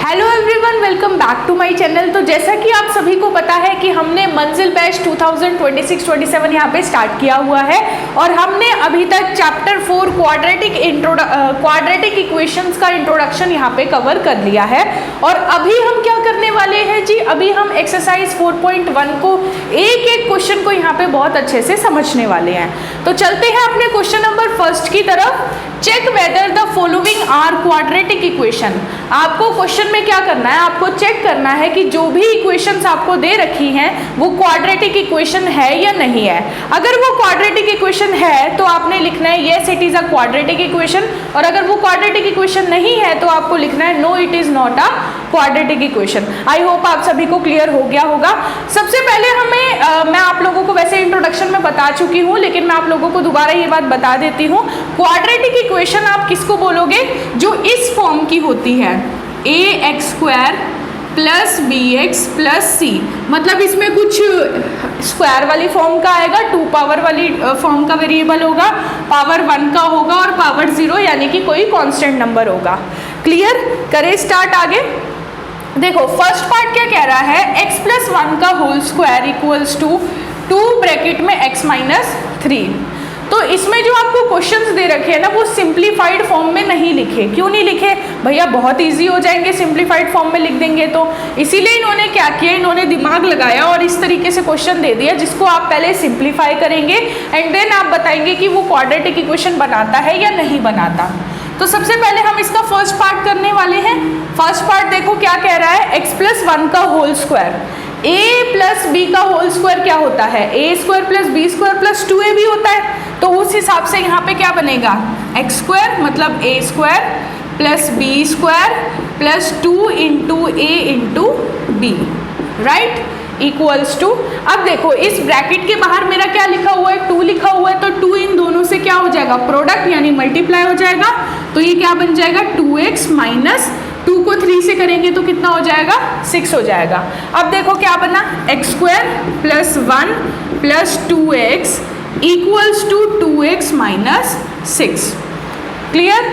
Hello everyone, welcome back to my channel. तो जैसा कि आप सभी को पता है कि हमने मंजिल बैच 2026-27 यहाँ पे स्टार्ट किया हुआ है और हमने अभी तक चैप्टर 4 क्वाड्रेटिक इक्वेशंस का इंट्रोडक्शन यहाँ पे कवर कर लिया है। और अभी हम क्या करने वाले हैं जी, अभी हम एक्सरसाइज 4.1 को एक एक क्वेश्चन को यहाँ पे बहुत अच्छे से समझने वाले हैं। तो चलते हैं अपने क्वेश्चन नंबर फर्स्ट की तरफ। Check whether the following are quadratic equation. आपको क्वेश्चन में क्या करना है, आपको चेक करना है कि जो भी इक्वेशंस आपको दे रखी हैं वो क्वाड्रेटिक इक्वेशन है या नहीं है। अगर वो क्वाड्रेटिक इक्वेशन है तो आपने लिखना है yes it is a quadratic equation, और अगर वो क्वाड्रेटिक इक्वेशन नहीं है तो आपको लिखना है no it is not a quadratic equation. I hope आप सभी को क्लियर हो गया होगा। सबसे पहले मैं आप लोगों को वैसे इंट्रोडक्शन में बता चुकी हूँ, लेकिन मैं आप लोगों को दोबारा ये बात बता देती हूँ। क्वाड्रेटिक इक्वेशन आप किसको बोलोगे, जो इस फॉर्म की होती है ax² plus bx plus c, मतलब इसमें कुछ स्क्वायर वाली फॉर्म का आएगा, 2 पावर वाली फॉर्म का वेरिएबल होगा, पावर 1 का होगा और पावर 0 यानी कि कोई कांस्टेंट नंबर होगा। क्लियर, करें स्टार्ट आगे। देखो फर्स्ट पार्ट क्या कह रहा है, x प्लस 1 का whole square equals to 2 bracket में x माइनस 3। तो इसमें जो आपको क्वेश्चंस दे रखे हैं ना वो सिंप्लीफाइड फॉर्म में नहीं लिखे। क्यों नहीं लिखे भैया, बहुत इजी हो जाएंगे सिंप्लीफाइड फॉर्म में लिख देंगे तो। इसीलिए इन्होंने क्या किया, इन्होंने दिमाग लगाया और इस तरीके से क्वेश्चन दे दिया जिसको आप पहले सिंप्लीफाई करेंगे एंड देन आप बताएंगे कि वो क्वाड्रेटिक इक्वेशन बनाता है या नहीं बनाता। तो सबसे पहले हम इसका फर्स्ट पार्ट करने वाले हैं। फर्स्ट पार्ट देखो क्या कह रहा है, x प्लस 1 का whole square, a plus b का होल स्क्वायर क्या होता है, a² plus b² plus 2a भी होता है। तो उस हिसाब से यहाँ पे क्या बनेगा, x² मतलब a² plus b² plus 2 into a into b, right, equals to. अब देखो इस ब्रैकेट के बाहर मेरा क्या लिखा हुआ है, 2 लिखा हुआ है, तो 2 इन दोनों से क्या हो जाएगा, प्रोडक्ट यानी मल्टीप्लाई हो जाएगा। तो ये क्या बन जाएगा, 2x माइनस 2 को 3 से करेंगे तो कितना हो जाएगा, 6 हो जाएगा। अब देखो क्या बना, x² plus 1 plus 2x equals to 2x minus 6। Clear.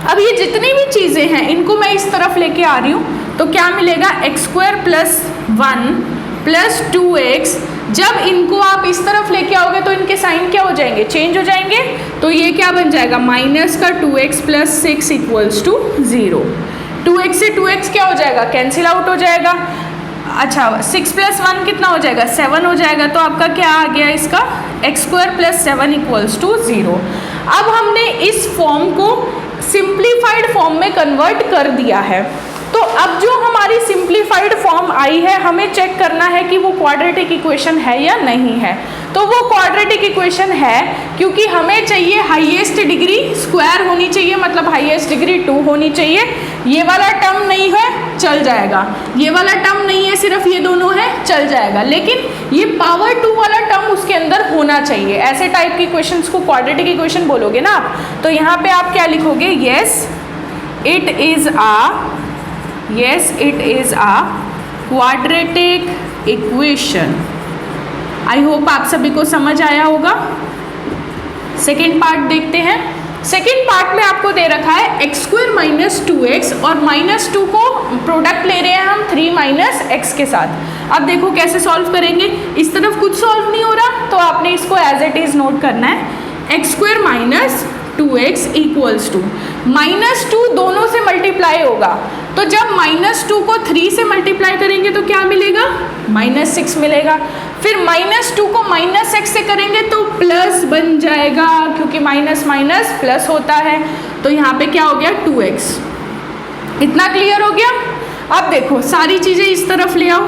अब ये जितनी भी चीज़ें हैं इनको मैं इस तरफ लेके आ रही हूँ तो क्या मिलेगा, x² प्लस 1 प्लस 2x। जब इनको आप इस तरफ लेके आओगे तो इनके साइन क्या हो जाएंगे, चेंज हो जाएंगे। तो ये क्या बन जाएगा, माइनस का 2x plus 6 equals to 0। 2x से 2x क्या हो जाएगा, कैंसिल आउट हो जाएगा। अच्छा 6 प्लस 1 कितना हो जाएगा, 7 हो जाएगा। तो आपका क्या आ गया इसका, x² प्लस 7 इक्वल्स टू 0। अब हमने इस फॉर्म को सिंप्लीफाइड फॉर्म में कन्वर्ट कर दिया है। तो अब जो हमारी सिंप्लीफाइड फॉर्म आई है हमें चेक करना है कि वो क्वाड्रेटिक इक्वेशन है या नहीं है। तो वो क्वाड्रेटिक इक्वेशन है क्योंकि हमें चाहिए हाईएस्ट डिग्री स्क्वायर होनी चाहिए, मतलब हाईएस्ट डिग्री 2 होनी चाहिए। ये वाला टर्म नहीं है चल जाएगा, ये वाला टर्म नहीं है, सिर्फ ये दोनों है चल जाएगा, लेकिन ये पावर 2 वाला टर्म उसके अंदर होना चाहिए। ऐसे टाइप की इक्वेशंस को क्वाड्रेटिक इक्वेशन बोलोगे ना आप। तो यहाँ पे आप क्या लिखोगे, yes it is a quadratic equation. I hope आप सभी को समझ आया होगा। सेकेंड पार्ट देखते हैं। सेकेंड पार्ट में आपको दे रखा है x² माइनस 2x और माइनस 2 को प्रोडक्ट ले रहे हैं हम 3 माइनस x के साथ। अब देखो कैसे सॉल्व करेंगे, इस तरफ कुछ सॉल्व नहीं हो रहा तो आपने इसको एज इट इज नोट करना है। x² minus 2x equals to -2 दोनों से मल्टीप्लाई होगा। तो जब -2 को 3 से मल्टीप्लाई करेंगे तो क्या मिलेगा, -6 मिलेगा। फिर -2 को -x से करेंगे तो प्लस बन जाएगा, क्योंकि माइनस माइनस प्लस होता है। तो यहाँ पे क्या हो गया, 2x। इतना क्लियर हो गया। अब देखो सारी चीज़ें इस तरफ ले आओ,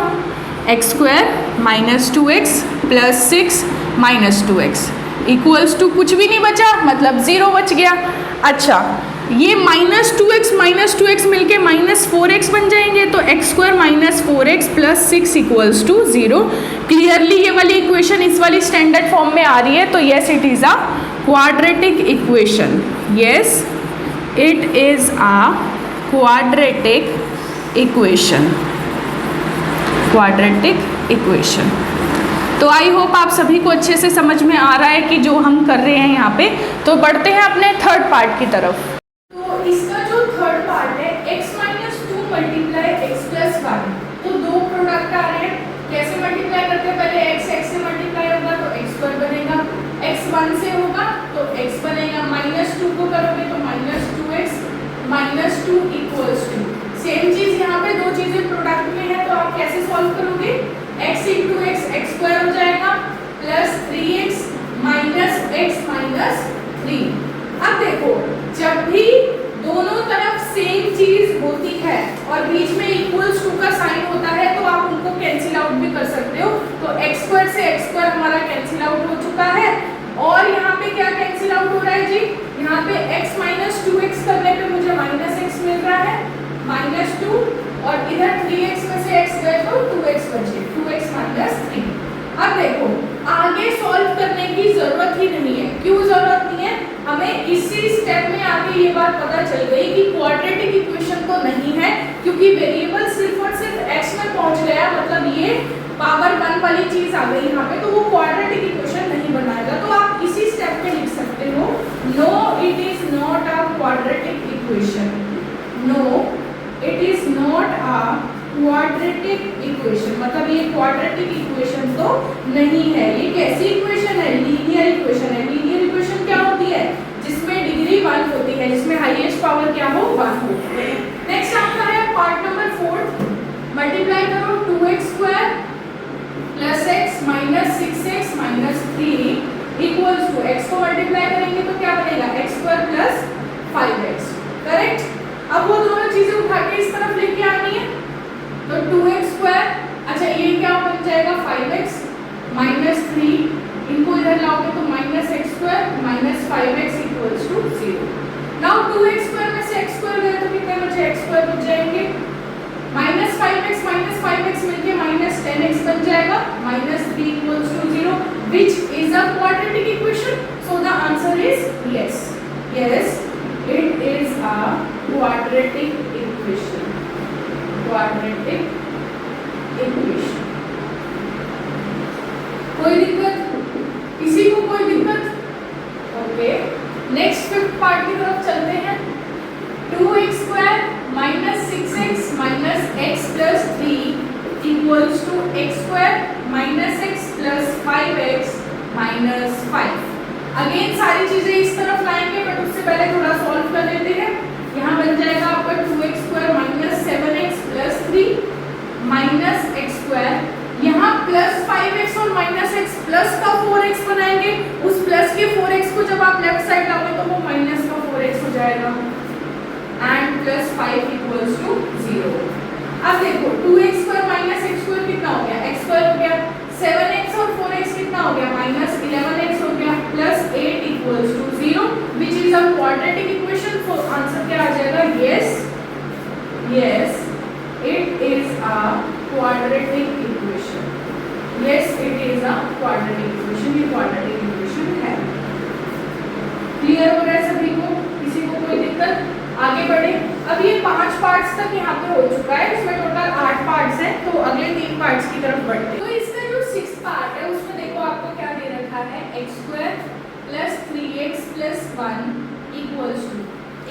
x² minus 2x plus 6 minus 2x equals to कुछ भी नहीं बचा, मतलब 0 बच गया। अच्छा ये -2x मिलके -4x बन जाएंगे तो x² minus 4x plus 6 equals to 0। Clearly ये वाली इक्वेशन इस वाली स्टैंडर्ड फॉर्म में आ रही है। तो yes it is a quadratic equation, yes it is a quadratic equation, quadratic equation. तो आई होप आप सभी को अच्छे से समझ में आ रहा है कि जो हम कर रहे हैं यहाँ पे। तो बढ़ते हैं अपने थर्ड पार्ट की तरफ। तो इसका जो थर्ड पार्ट है x - 2 multiply x plus y, तो दो प्रोडक्ट आ रहे हैं। कैसे मल्टीप्लाई करते हैं, पहले x से मल्टीप्लाई होगा तो x स्क्वायर बनेगा, x 1 से होगा तो x बनेगा, -2 को करोगे तो -2x -2 इक्वल्स टू, सेम चीज यहाँ पे दो चीजें प्रोडक्ट में है तो आप कैसे सॉल्व करोगे, x into x x square हो जाएगा plus 3x minus x minus 3। अब देखो जब भी दोनों तरफ सेम चीज होती है और बीच में इक्वल्स टू का साइन होता है तो आप उनको कैंसिल आउट भी कर सकते हो। तो x स्क्वायर से x स्क्वायर हमारा कैंसिल आउट हो चुका है और यहाँ पे क्या कैंसिल आउट हो रहा है जी, यहाँ पे x माइनस 2x करने पे मुझे माइनस x मिल रहा है -2 और इधर 3x में से x गए तो 2x बचे, 2x माइनस 3। अब देखो आगे सॉल्व करने की जरूरत ही नहीं है। क्यों जरूरत नहीं है, हमें इसी स्टेप में आगे ये बात पता चल गई कि क्वाड्रेटिक इक्वेशन तो नहीं है, क्योंकि वेरिएबल सिर्फ और सिर्फ x में पहुंच गया, मतलब ये पावर 1 वाली चीज आ गई यहाँ पे, तो वो क्वाड्रेटिक इक्वेशन नहीं बनाएगा। तो आप इसी स्टेप में लिख सकते हो, no it is not a quadratic equation, no it is not a quadratic equation, मतलब ये क्वाड्रेटिक इक्वेशन तो नहीं है। ये कैसी इक्वेशन है, लीनियर इक्वेशन है। लीनियर इक्वेशन क्या होती है, जिसमें डिग्री 1 होती है, जिसमें हाईएस्ट पावर क्या हो, 1 हो। नेक्स्ट आपका है पार्ट नंबर 4, मल्टीप्लाई करो 2x square plus x minus 6x minus 3 equals to, x को मल्टीप्लाई करेंगे तो क्या बनेगा, x square plus 5x, correct. अब वो दोनों चीजें उठा के इस तरफ लेके आनी है, तो 2x स्क्वायर, अच्छा ये क्या बन जाएगा 5x माइनस 3, इनको इधर लाओगे तो minus x square minus 5x equals to 0। Now 2x square में से x स्क्वायर गए तो कितने बचे, x स्क्वायर बच जाएंगे, माइनस 5x मिलके माइनस 10x बन जाएगा, minus 3 equals to 0, which is a quadratic equation. So the answer is yes, yes it is a quadratic equation, quadratic equation. कोई दिक्कत, किसी को कोई दिक्कत? ओके, नेक्स्ट फिफ्थ पार्ट की तरफ चलते हैं। 2x square minus 6x minus x plus 3 equals to x square minus x plus 5x minus 5। Again सारी चीजें इस तरफ लाएंगे, बट उससे पहले थोड़ा सॉल्व कर लेते हैं। यहाँ बन जाएगा आपका 2x square minus 7x plus 3 minus x square, यहाँ प्लस 5x और माइनस x प्लस का 4x बनाएंगे, उस प्लस के 4x को जब आप लेफ्ट साइड लाओगे तो वो माइनस का 4x हो जाएगा, एंड प्लस 5 इक्वल्स टू 0। अब देखो 2x square minus x square कितना हो गया, x स्क्वायर हो गया, 7x और 4x कितना हो गया, माइनस 11x हो गया, plus 8 equals to 0, which is a quadratic equation. तो आंसर क्या आ जाएगा, yes, yes it is a quadratic equation, yes it is a quadratic equation, ये quadratic equation है। क्लियर हो रहा है सभी को, किसी को कोई दिक्कत? आगे बढ़े। अब ये 5 पार्ट्स तक यहाँ पे हो चुका है, इसमें टोटल 8 पार्ट्स हैं, तो अगले 3 पार्ट्स की तरफ बढ़ते हैं। तो इसका जो 6th पार्ट है उसमें देखो आपको क्या दे रखा है, x square plus 3x plus 1 equals to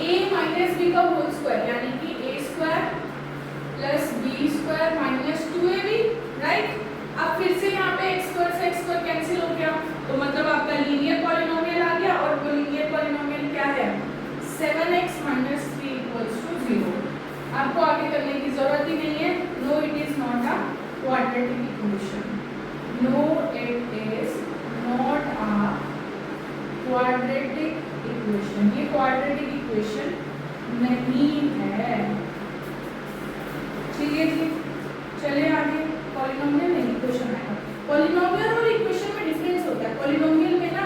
a minus b का होल स्क्वायर, यानी कि a square plus b square minus 2ab, right. अब फिर से यहाँ पे x स्क्वायर से x स्क्वायर कैंसिल हो गया, तो मतलब आपका लीनियर पॉलिनोमियल आ गया, और वो लीनियर पॉलिनोमियल क्या है, 7x माइनस 3 इक्वल्स टू 0। आपको आगे करने की जरूरत ही नहीं है। No it is not a quadratic equation, no it is not a quadratic equation, ये क्वाड्रेटिक इक्वेशन नहीं है। ठीक है जी, चले आगे। पॉलिनोमियल में इक्वेशन आएगा, पॉलिनोमियल और इक्वेशन में डिफरेंस होता है। पॉलिनोमियल में ना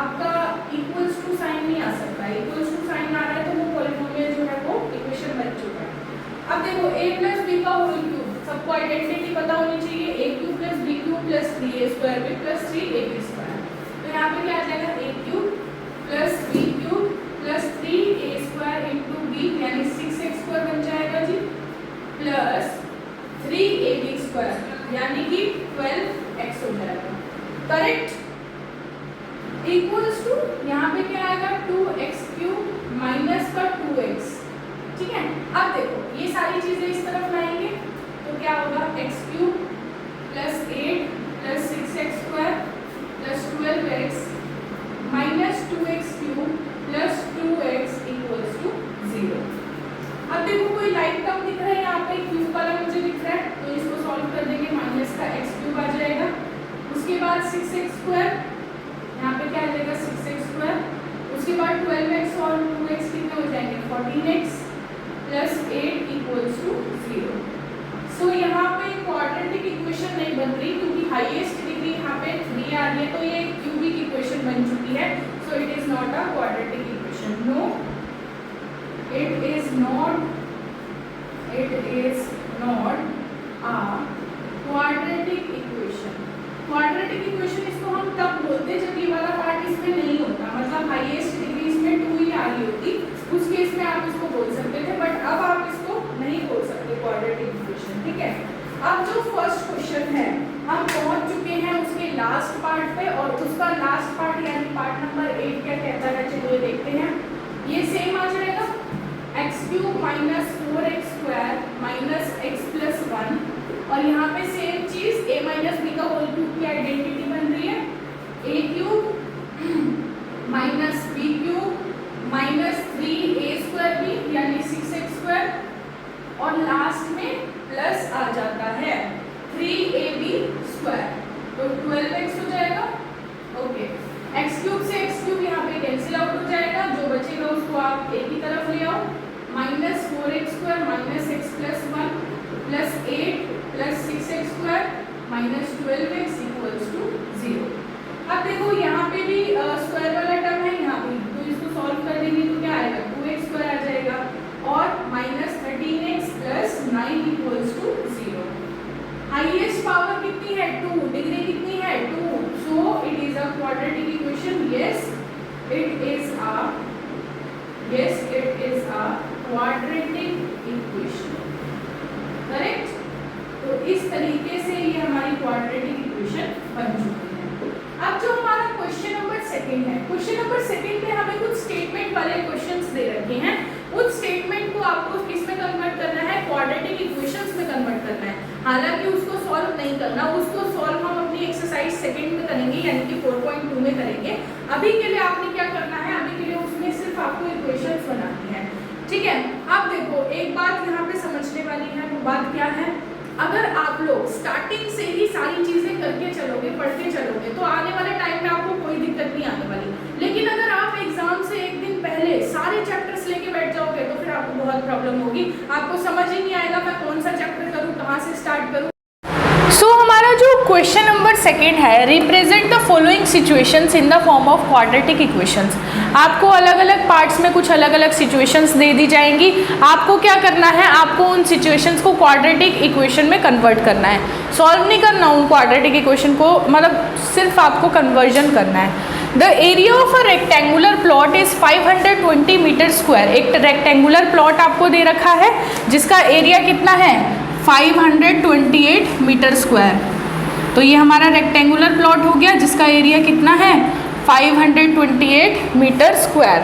आपका इक्वल्स टू साइन नहीं आ सकता, इक्वल्स टू साइन आ रहा है तो वो पॉलिनोमियल जो है वो इक्वेशन बन चुका है। अब देखो a प्लस बी का होल क्यूब, सबको आइडेंटिटी पता होनी चाहिए, a cube plus b cube plus 3a square b plus 3ab square. तो यहाँ पे क्या आ जाएगा, a cube plus b cube plus 3a square into b, यानी 6x स्क्वायर बन जाएगा जी, प्लस 3ab स्क्वायर, यानी कि 12x हो जाएगा, करेक्ट। इक्वल्स टू यहाँ पे क्या आएगा, 2x क्यूब माइनस का 2x, ठीक है। अब देखो ये सारी चीजें इस माइनस का एक्स क्यूब आ जाएगा। उसके बाद 6x², यहाँ पे क्या आ जाएगा 6x²। उसके बाद 12x और 2x कितने हो जाएंगे 14x प्लस 8 इक्वल्स टू 0। सो यहाँ पे क्वाड्रेटिक इक्वेशन नहीं बन रही क्योंकि हाईएस्ट डिग्री यहाँ पे 3 आ रही है, तो ये क्यूबिक इक्वेशन बन चुकी है। So it is not a quadratic equation. No, it is नॉट a quadratic equation। Quadratic equation इसको हम तब बोलते हैं जब ये वाला पार्ट इसमें नहीं होता, मतलब हाईएस्ट डिग्री इसमें 2 ही आ रही होती, उस केस में आप इसको बोल सकते थे, बट अब आप इसको नहीं बोल सकते क्वाड्रेटिक इक्वेशन। ठीक है, अब जो फर्स्ट क्वेश्चन है हम पहुंच चुके हैं उसके लास्ट पार्ट पे, और उसका लास्ट पार्ट यानी पार्ट नंबर 8 क्या कहता है चलिए देखते हैं। ये सेम आ जाएगा x³ minus 4x² minus x plus 1, और यहाँ पे सेम चीज a माइनस बी का होल क्यूब की आइडेंटिटी बन रही है, a³ minus b³ minus 3a² यानी 6x², और लास्ट में प्लस आ जाता है 3ab², तो 12x हो जाएगा। ओके, x³ से x³ यहाँ पे कैंसिल आउट हो जाएगा, जो बचेगा उसको आप a की तरफ ले आओ, minus 4x² minus x plus 1 plus 8 plus 6x² minus 12x equals to 0। अब देखो यहाँ पे भी स्क्वायर वाला टर्म है यहाँ पे, तो इसको सॉल्व कर देंगे तो क्या आएगा 2x² आ जाएगा, और minus 13x plus 9 equals to 0। Highest power कितनी है 2, डिग्री कितनी है 2, so it is a quadratic equation. Yes it is a quadratic equation, correct. तो इस तरीके से ये हमारी क्वाड्रेटिक इक्वेशन बन चुकी है। अब जो हमारा क्वेश्चन नंबर 2 है, क्वेश्चन नंबर 2 में हमें कुछ स्टेटमेंट वाले क्वेश्चंस दे रखे हैं, उस स्टेटमेंट को आपको किस में कन्वर्ट करना है क्वाड्रेटिक इक्वेशंस में कन्वर्ट करना है। हालांकि उसको सॉल्व नहीं करना, उसको सॉल्व हम अपनी एक्सरसाइज 2 में करेंगे यानी कि 4.2 में करेंगे। अभी के लिए आपने क्या करना है, अभी के लिए उसमें सिर्फ आपको इक्वेशंस बनानी है। ठीक है, अब देखो एक बात यहाँ पे समझने वाली है, वो बात क्या है, अगर आप लोग स्टार्टिंग से ही सारी चीजें करके चलोगे, पढ़ते चलोगे, तो आने वाले टाइम में आपको कोई दिक्कत नहीं आने वाली। लेकिन अगर आप एग्जाम से एक दिन पहले सारे चैप्टर्स लेके बैठ जाओगे तो फिर आपको बहुत प्रॉब्लम होगी, आपको समझ ही नहीं आएगा मैं कौन सा चैप्टर करूँ, कहाँ से स्टार्ट करूँ। हमारा जो क्वेश्चन नंबर 2 है, represent the following situations in the form of quadratic equations. आपको अलग अलग पार्ट्स में कुछ अलग अलग सिचुएशंस दे दी जाएंगी, आपको क्या करना है, आपको उन सिचुएशंस को क्वाड्रेटिक इक्वेशन में कन्वर्ट करना है, सॉल्व नहीं करना उन क्वाड्रेटिक इक्वेशन को, मतलब सिर्फ आपको कन्वर्जन करना है। The area of a rectangular plot is 520 metre square. एक रेक्टेंगुलर प्लॉट आपको दे रखा है जिसका एरिया कितना है 528 मीटर स्क्वायर। तो ये हमारा रेक्टेंगुलर प्लॉट हो गया जिसका एरिया कितना है 528 metre square.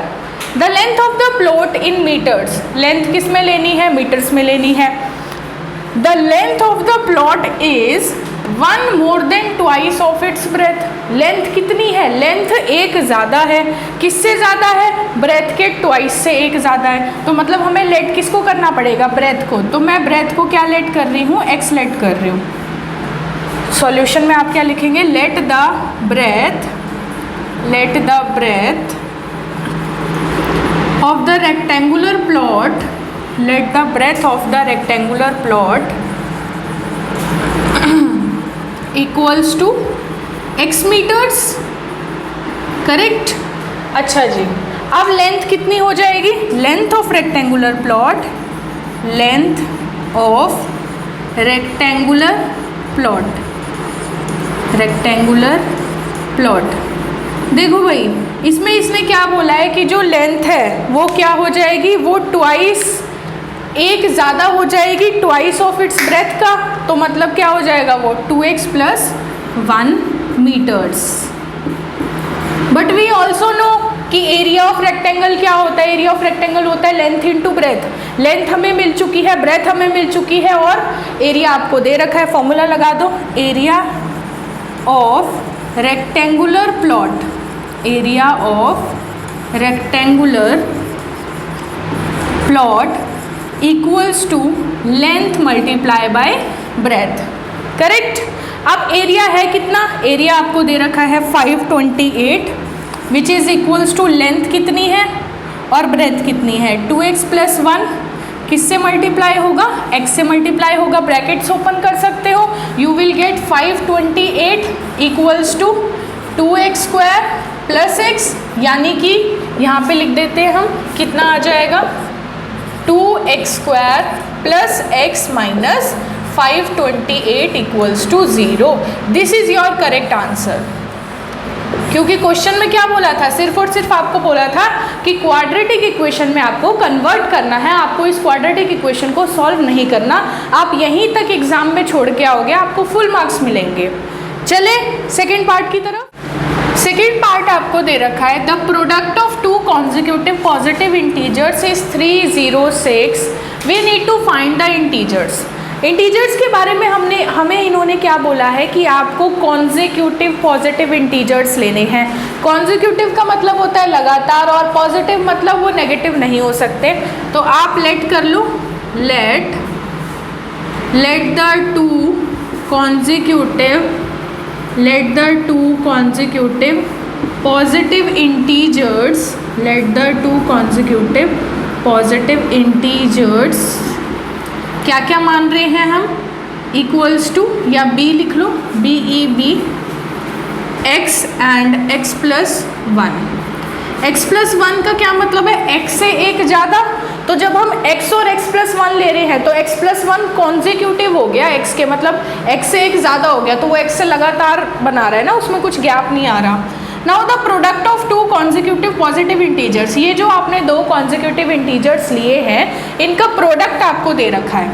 The length of the plot in metres, length किस में लेनी है मीटर्स में लेनी है। The length of the plot is 1 more than twice of its breadth. Length कितनी है, लेंथ एक ज़्यादा है, किससे ज़्यादा है, ब्रेथ के ट्वाइस से एक ज़्यादा है। तो मतलब हमें लेट किसको करना पड़ेगा, ब्रेथ को। तो मैं ब्रेथ को क्या लेट कर रही हूँ, एक्स लेट कर रही हूँ। सॉल्यूशन में आप क्या लिखेंगे, let the breadth of the rectangular plot, let the breadth of the rectangular plot equals to x metres, correct. अच्छा जी, अब लेंथ कितनी हो जाएगी, length of rectangular plot, length of rectangular plot. देखो भाई इसमें इसने क्या बोला है कि जो लेंथ है वो क्या हो जाएगी, वो ट्वाइस, एक ज़्यादा हो जाएगी ट्वाइस ऑफ इट्स ब्रेथ का, तो मतलब क्या हो जाएगा वो 2x plus 1 metres. But we also know कि एरिया ऑफ रेक्टेंगल क्या होता है, एरिया ऑफ रेक्टेंगल होता है लेंथ इनटू ब्रेथ। लेंथ हमें मिल चुकी है, ब्रेथ हमें मिल चुकी है, और एरिया आपको दे रखा है, फॉर्मूला लगा दो, area of rectangular plot, area of rectangular plot equals to length multiply by breadth. Correct. अब एरिया है कितना, एरिया आपको दे रखा है 528 which is equals to length कितनी है और ब्रेथ कितनी है, 2x + 1 किससे मल्टीप्लाई होगा, x से मल्टीप्लाई होगा, ब्रैकेट्स ओपन कर सकते हो, you will get 528 equals to 2x² + x, यानी कि यहाँ पे लिख देते हैं हम, कितना आ जाएगा 2x² + x - 528 equals to 0। This is your correct answer. क्योंकि क्वेश्चन में क्या बोला था, सिर्फ और सिर्फ आपको बोला था कि क्वाड्रेटिक इक्वेशन में आपको कन्वर्ट करना है, आपको इस क्वाड्रेटिक इक्वेशन को सॉल्व नहीं करना, आप यहीं तक एग्जाम में छोड़ के आओगे, आपको फुल मार्क्स मिलेंगे। चले सेकेंड पार्ट की तरफ। सेकेंड पार्ट आपको दे रखा है, the product of two consecutive positive integers is 306, we need to find the integers. Integers के बारे में हमें इन्होंने क्या बोला है कि आपको कॉन्जिक्यूटिव पॉजिटिव इंटीजर्स लेने हैं। कॉन्जिक्यूटिव का मतलब होता है लगातार, और पॉजिटिव मतलब वो नेगेटिव नहीं हो सकते। तो आप लेट कर लो, let the two consecutive positive integers, let the two consecutive positive integers क्या क्या मान रहे हैं हम, इक्वल्स टू, या b लिख लो, BEB x and x + 1। x + 1 का क्या मतलब है, x से एक ज़्यादा, तो जब हम x और x + 1 ले रहे हैं तो x + 1 कॉन्जिक्यूटिव हो गया, x के मतलब x से एक ज़्यादा हो गया, तो वो x से लगातार बना रहा है ना, उसमें कुछ गैप नहीं आ रहा। Now the product of two consecutive positive integers, ये जो आपने दो कॉन्जिक्यूटिव इंटीजर्स लिए हैं, इनका प्रोडक्ट आपको दे रखा है,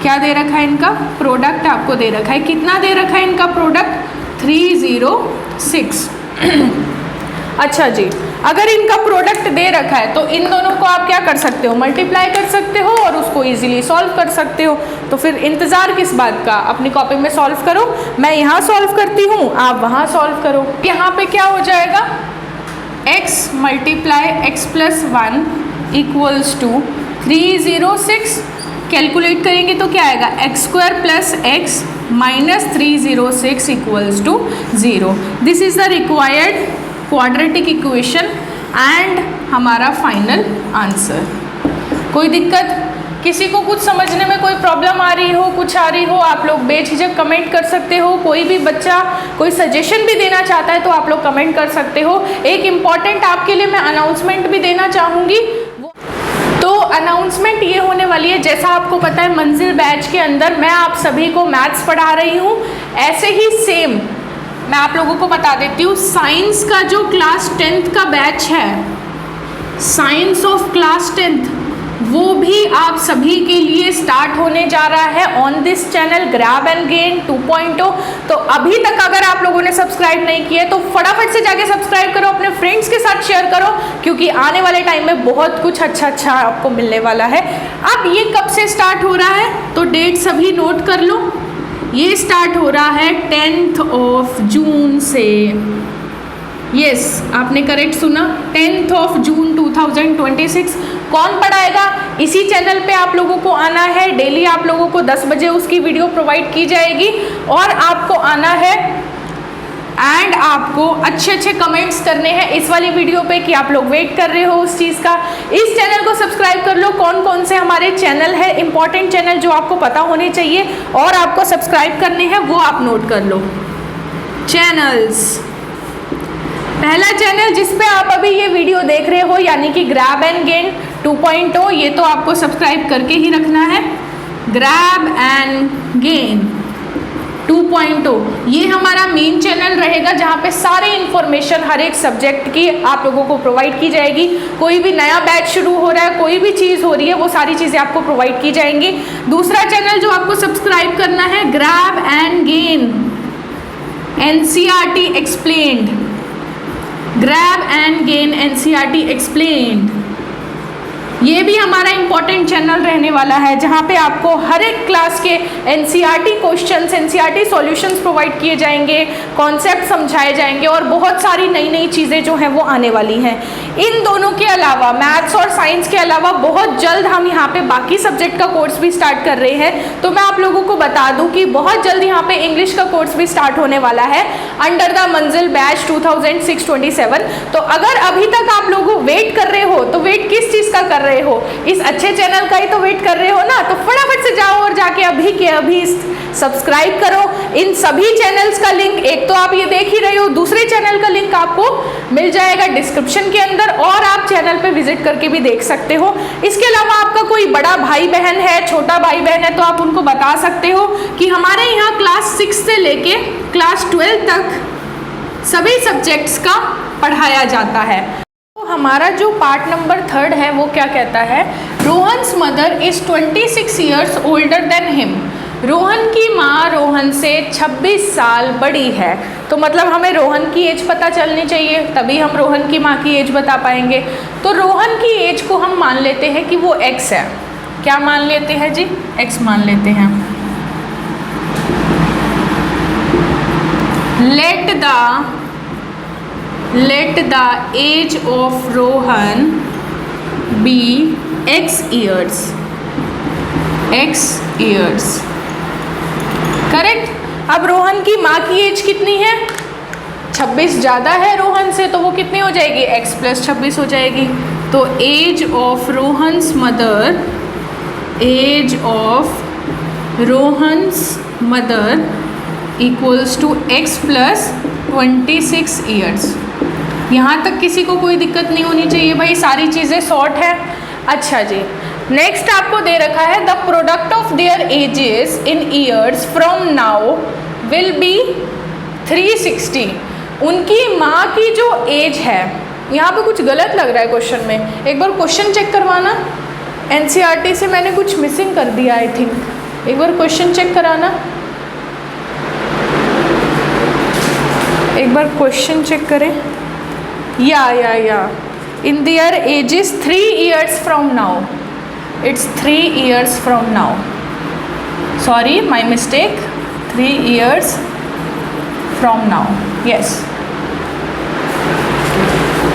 क्या दे रखा है, इनका प्रोडक्ट आपको दे रखा है, कितना दे रखा है इनका प्रोडक्ट, 306। अच्छा जी, अगर इनका प्रोडक्ट दे रखा है तो इन दोनों को आप क्या कर सकते हो, मल्टीप्लाई कर सकते हो और उसको इजीली सॉल्व कर सकते हो। तो फिर इंतज़ार किस बात का, अपनी कॉपी में सॉल्व करो, मैं यहाँ सॉल्व करती हूँ, आप वहाँ सॉल्व करो। यहाँ पे क्या हो जाएगा, x × x + 1 equals to 306, calculate करेंगे तो क्या आएगा, x² + x - 306 equals to 0। This is the required quadratic equation and हमारा फाइनल आंसर। कोई दिक्कत, किसी को कुछ समझने में कोई प्रॉब्लम आ रही हो, कुछ आ रही हो, आप लोग बेझिझक कमेंट कर सकते हो। कोई भी बच्चा कोई सजेशन भी देना चाहता है तो आप लोग कमेंट कर सकते हो। एक इम्पॉर्टेंट आपके लिए मैं अनाउंसमेंट भी देना चाहूँगी। तो अनाउंसमेंट ये होने वाली है, जैसा आपको पता है मंजिल बैच के अंदर मैं आप सभी को मैथ्स पढ़ा रही हूँ, ऐसे ही सेम मैं आप लोगों को बता देती हूँ, साइंस का जो क्लास 10th का बैच है, साइंस ऑफ क्लास 10th, वो भी आप सभी के लिए स्टार्ट होने जा रहा है on this channel grab and gain 2.0। तो अभी तक अगर आप लोगों ने सब्सक्राइब नहीं किया तो फटाफट से जाके सब्सक्राइब करो, अपने फ्रेंड्स के साथ शेयर करो, क्योंकि आने वाले टाइम में बहुत कुछ अच्छा आपको मिलने वाला है। अब ये कब से स्टार्ट हो रहा है, तो डेट सभी नोट कर लो, ये स्टार्ट हो रहा है 10th ऑफ जून से। यस, आपने करेक्ट सुना, 10th ऑफ जून 2026। कौन पढ़ाएगा, इसी चैनल पे आप लोगों को आना है, डेली आप लोगों को 10 बजे उसकी वीडियो प्रोवाइड की जाएगी और आपको आना है एंड आपको अच्छे कमेंट्स करने हैं इस वाली वीडियो पे कि आप लोग वेट कर रहे हो उस चीज़ का। इस चैनल को सब्सक्राइब कर लो। कौन कौन से हमारे चैनल है, इंपॉर्टेंट चैनल जो आपको पता होने चाहिए और आपको सब्सक्राइब करने हैं, वो आप नोट कर लो। चैनल्स, पहला चैनल जिस पे आप अभी ये वीडियो देख रहे हो यानी कि ग्रैब एंड गेन 2.0, ये तो आपको सब्सक्राइब करके ही रखना है। ग्रैब एंड गेन 2.0 ये हमारा मेन चैनल रहेगा जहाँ पे सारी इन्फॉर्मेशन हर एक सब्जेक्ट की आप लोगों को प्रोवाइड की जाएगी। कोई भी नया बैच शुरू हो रहा है, कोई भी चीज़ हो रही है, वो सारी चीज़ें आपको प्रोवाइड की जाएंगी। दूसरा चैनल जो आपको सब्सक्राइब करना है, grab and gain NCERT explained, grab and gain NCERT explained, ये भी हमारा इम्पॉर्टेंट चैनल रहने वाला है, जहाँ पे आपको हर एक क्लास के NCERT questions, NCERT solutions provide किए जाएंगे, कॉन्सेप्ट समझाए जाएंगे और बहुत सारी नई नई चीज़ें जो हैं वो आने वाली हैं। इन दोनों के अलावा, मैथ्स और साइंस के अलावा, बहुत जल्द हम यहाँ पे बाकी सब्जेक्ट का कोर्स भी स्टार्ट कर रहे हैं। तो मैं आप लोगों को बता दूँ कि बहुत जल्द यहाँ पे इंग्लिश का कोर्स भी स्टार्ट होने वाला है अंडर द मंजिल बैच 2006-27। तो अगर अभी तक आप लोग वेट कर रहे हो तो वेट किस चीज़ का कर रहे हो? इस अच्छे चैनल का ही तो वेट कर रहे हो ना। तो फटाफट से जाओ और जाके अभी के अभी सब्सक्राइब करो। इन सभी चैनल्स का लिंक, एक तो आप ये देख ही रहे हो, दूसरे चैनल का लिंक आपको मिल जाएगा डिस्क्रिप्शन के अंदर, और आप चैनल पे विजिट करके भी देख सकते हो। इसके अलावा आपका कोई बड़ा भाई बहन है, छोटा भाई बहन है, तो आप उनको बता सकते हो कि हमारे यहाँ क्लास 6 से लेके क्लास 12 तक सभी सब्जेक्ट्स का पढ़ाया जाता है। तो हमारा जो पार्ट नंबर 3 है वो क्या कहता है? Rohan's mother is 26 years older than him. Rohan की माँ रोहन से 26 साल बड़ी है। तो मतलब हमें रोहन की एज पता चलनी चाहिए, तभी हम रोहन की माँ की एज बता पाएंगे। तो रोहन की एज को हम मान लेते हैं कि वो x है। क्या मान लेते हैं जी? x मान लेते हैं। let the age of Rohan be x years। Correct. अब रोहन की माँ की एज कितनी है? 26 ज़्यादा है रोहन से, तो वो कितनी हो जाएगी? x + 26 हो जाएगी। तो age of Rohan's mother equals to x + 26 years. यहाँ तक किसी को कोई दिक्कत नहीं होनी चाहिए भाई, सारी चीज़ें सॉर्ट है। अच्छा जी, नेक्स्ट आपको दे रखा है the product of their edges in years from now will be 360। उनकी माँ की जो एज है, यहाँ पे कुछ गलत लग रहा है क्वेश्चन में, एक बार क्वेश्चन चेक करवाना। एनसीईआरटी से मैंने कुछ मिसिंग कर दिया आई थिंक, एक बार क्वेश्चन चेक कराना। एक बार क्वेश्चन चेक करें। या in their edges 3 years from now. It's 3 years from now. Sorry, my mistake. 3 years from now. Yes.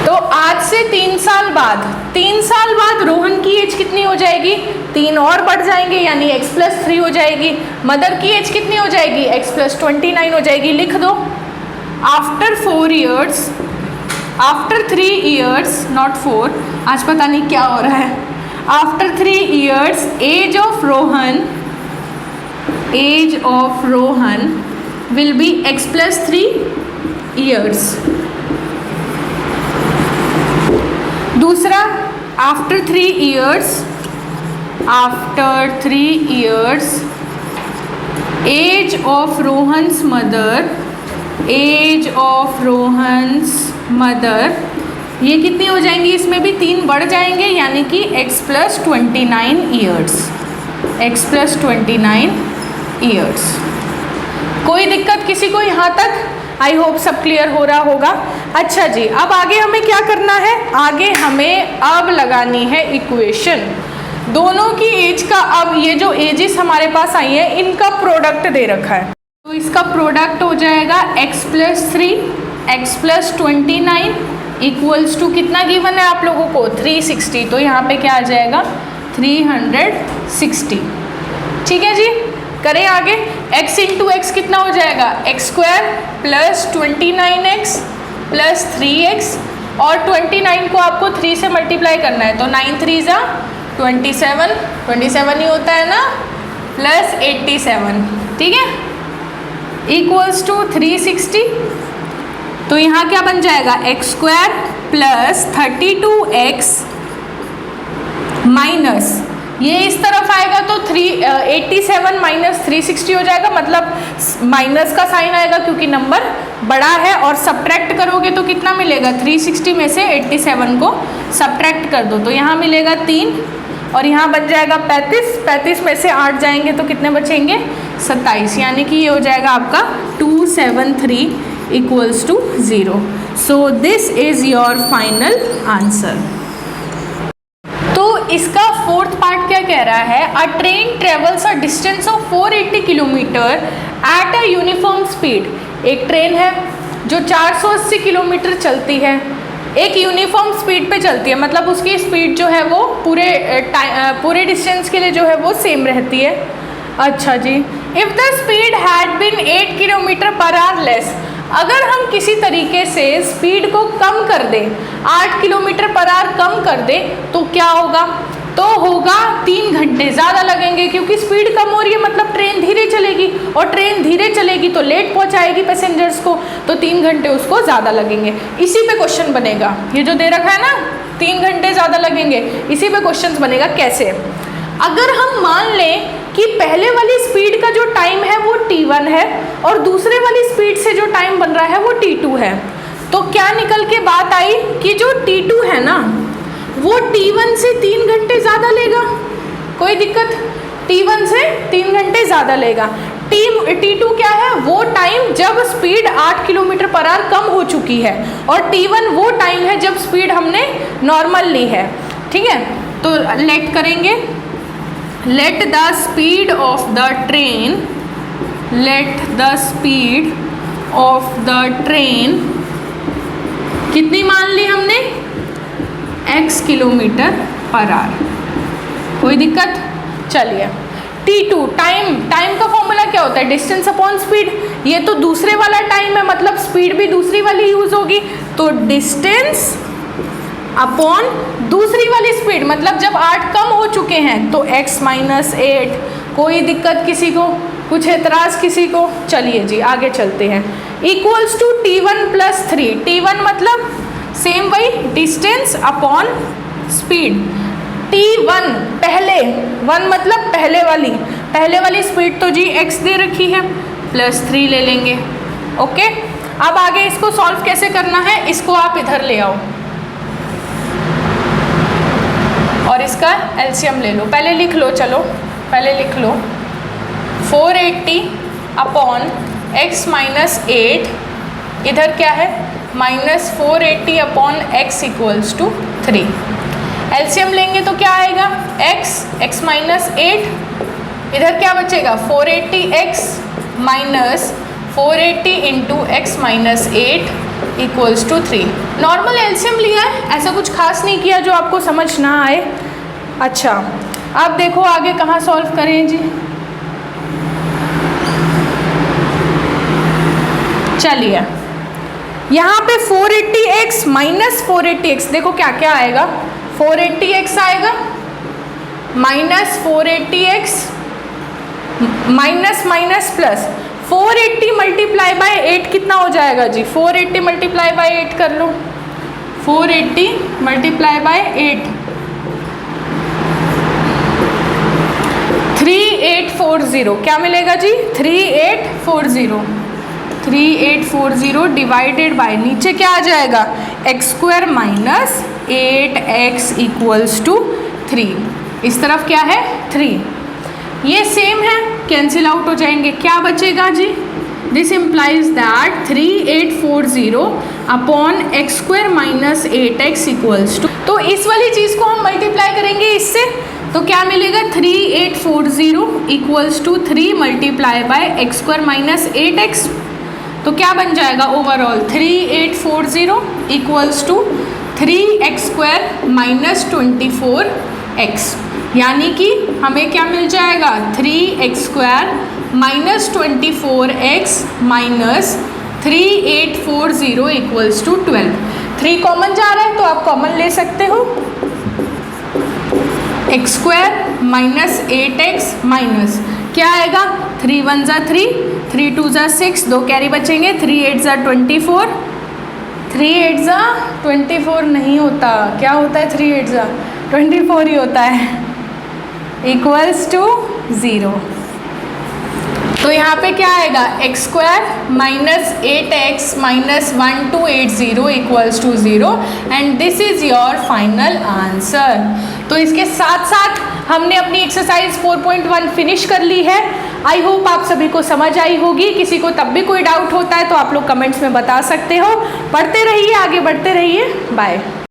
तो आज से 3 साल बाद रोहन की एज कितनी हो जाएगी? 3 और बढ़ जाएंगे, यानी x + 3 हो जाएगी। मदर की एज कितनी हो जाएगी? x + 29 हो जाएगी। लिख दो। आफ्टर 3 years, not 4, आज पता नहीं क्या हो रहा है। After 3 years, age of Rohan will be x + 3 years. दूसरा, after 3 years, age of Rohan's mother, ये कितनी हो जाएंगी? इसमें भी 3 बढ़ जाएंगे, यानी कि x + 29 ईयर्स। कोई दिक्कत किसी को यहाँ तक? आई होप सब क्लियर हो रहा होगा। अच्छा जी, अब आगे हमें क्या करना है? आगे हमें अब लगानी है इक्वेशन दोनों की एज का। अब ये जो एजेस हमारे पास आई है, इनका प्रोडक्ट दे रखा है, तो इसका प्रोडक्ट हो जाएगा x + 3, x + 29 इक्वल्स टू कितना गिवन है आप लोगों को? 360। तो यहाँ पे क्या आ जाएगा? 360। ठीक है जी, करें आगे। x × x कितना हो जाएगा? x² + 29x + 3x, और 29 को आपको 3 से मल्टीप्लाई करना है, तो 9 3 = 27 ही होता है ना, + 87। ठीक है, इक्वल्स टू 360। तो यहाँ क्या बन जाएगा? x² + 32x माइनस, ये इस तरफ आएगा तो 87 - 360 हो जाएगा, मतलब माइनस का साइन आएगा क्योंकि नंबर बड़ा है, और सब्ट्रैक्ट करोगे तो कितना मिलेगा? 360 में से 87 को सब्ट्रैक्ट कर दो तो यहाँ मिलेगा 3, और यहाँ बन जाएगा 35 में से 8 जाएंगे तो कितने बचेंगे? 27, यानी कि ये हो जाएगा आपका 273 = 0। So this is your final answer. तो इसका फोर्थ पार्ट क्या कह रहा है, अ train travels a distance of 480 kilometre at a uniform speed. एक ट्रेन है जो 480 किलोमीटर चलती है, एक यूनिफॉर्म स्पीड पे चलती है, मतलब उसकी स्पीड जो है वो पूरे डिस्टेंस के लिए जो है वो सेम रहती है। अच्छा जी, if the speed had been 8 kilometre per hour less, अगर हम किसी तरीके से स्पीड को कम कर दें, 8 किलोमीटर पर आवर कम कर दें, तो क्या होगा, तो होगा 3 घंटे ज़्यादा लगेंगे, क्योंकि स्पीड कम हो रही है, मतलब ट्रेन धीरे चलेगी, और ट्रेन धीरे चलेगी तो लेट पहुंचाएगी पैसेंजर्स को, तो 3 घंटे उसको ज़्यादा लगेंगे। इसी पे क्वेश्चन बनेगा, ये जो दे रखा है ना 3 घंटे ज़्यादा लगेंगे, इसी पे क्वेश्चन बनेगा। कैसे, अगर हम मान लें कि पहले वाली स्पीड का जो टाइम है वो t1 है और दूसरे वाली स्पीड से जो टाइम बन रहा है वो t2 है, तो क्या निकल के बात आई कि जो t2 है ना वो t1 से 3 घंटे ज़्यादा लेगा। कोई दिक्कत, t1 से 3 घंटे ज़्यादा लेगा। t2 क्या है, वो टाइम जब स्पीड 8 किलोमीटर पर आवर कम हो चुकी है, और t1 वो टाइम है जब स्पीड हमने नॉर्मल ली है। ठीक है, तो लेट करेंगे, let the speed of the train, let the speed of the train कितनी मान ली हमने, x किलोमीटर पर आवर। कोई दिक्कत, चलिए t2 टाइम का फॉर्मूला क्या होता है, डिस्टेंस अपॉन स्पीड। ये तो दूसरे वाला टाइम है, मतलब स्पीड भी दूसरी वाली यूज होगी, तो डिस्टेंस अपॉन दूसरी वाली स्पीड, मतलब जब 8 कम हो चुके हैं तो x माइनस 8। कोई दिक्कत किसी को, कुछ एतराज़ किसी को, चलिए जी आगे चलते हैं। Equals to t1 plus 3, t1 मतलब सेम वही डिस्टेंस अपॉन स्पीड, t1 पहले, 1 मतलब पहले वाली स्पीड तो जी x दे रखी है, प्लस 3 ले लेंगे। ओके, अब आगे इसको सॉल्व कैसे करना है, इसको आप इधर ले आओ और इसका एलसीएम ले लो। पहले लिख लो, चलो पहले लिख लो 480 अपॉन x माइनस 8, इधर क्या है minus 480 upon x equals to 3। LCM लेंगे तो क्या आएगा, x माइनस 8, इधर क्या बचेगा 480x minus 480 into x minus 8 equals to 3। Normal LCM लिया है, ऐसा कुछ खास नहीं किया जो आपको समझ ना आए। अच्छा, अब देखो आगे कहाँ सॉल्व करें जी। चलिए यहाँ पे 480x माइनस 480x, देखो क्या क्या आएगा, 480x आएगा minus 480x minus minus plus 480 multiply by 8 कितना हो जाएगा जी, 480 मल्टीप्लाई बाय 8 कर लो, 480 मल्टीप्लाई बाय 8 3840, क्या मिलेगा जी 3840 डिवाइडेड बाय नीचे क्या आ जाएगा x square minus 8x equals to 3, इस तरफ क्या है 3, ये सेम है कैंसिल आउट हो जाएंगे, क्या बचेगा जी, this implies that 3840 upon x square minus 8x equals to, तो इस वाली चीज़ को हम मल्टीप्लाई करेंगे इससे, तो क्या मिलेगा 3840 equals to 3 multiply by x square minus 8x, तो क्या बन जाएगा overall 3840 equals to 3x square minus 24x, यानी कि हमें क्या मिल जाएगा 3x square minus 24x minus 3840 equals to 12। 3 common जा रहा है तो आप कॉमन ले सकते हो, x square minus 8x minus क्या आएगा 3 1 ज़ा 3, 3 2 ज़ा 6, 2 कैरी बचेंगे, 3 8 ज़ा 24, 3 8 ज़ा 24 नहीं होता, क्या होता है 3 8 ज़ा 24 ही होता है, इक्वल्स टू 0। तो यहाँ पे क्या आएगा x square minus 8x minus 1280 equals to 0 and this is your final answer. तो इसके साथ साथ हमने अपनी एक्सरसाइज 4.1 फिनिश कर ली है। आई होप आप सभी को समझ आई होगी, किसी को तब भी कोई डाउट होता है तो आप लोग कमेंट्स में बता सकते हो। पढ़ते रहिए, आगे बढ़ते रहिए, बाय।